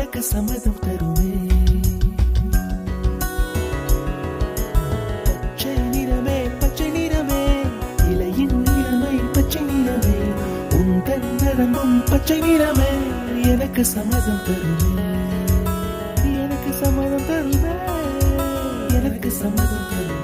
எனக்கு சம்மதம் தருமே. பச்சை நிறமே பச்சை நிறமே, இலையின் நிறமை பச்சை நிறமே, உந்தன் நரம்பும் பச்சை நிறமே, எனக்கு சம்மதம் தருமே, எனக்கு சம்மதம் தருமே, எனக்கு சம்மதம் தருமே.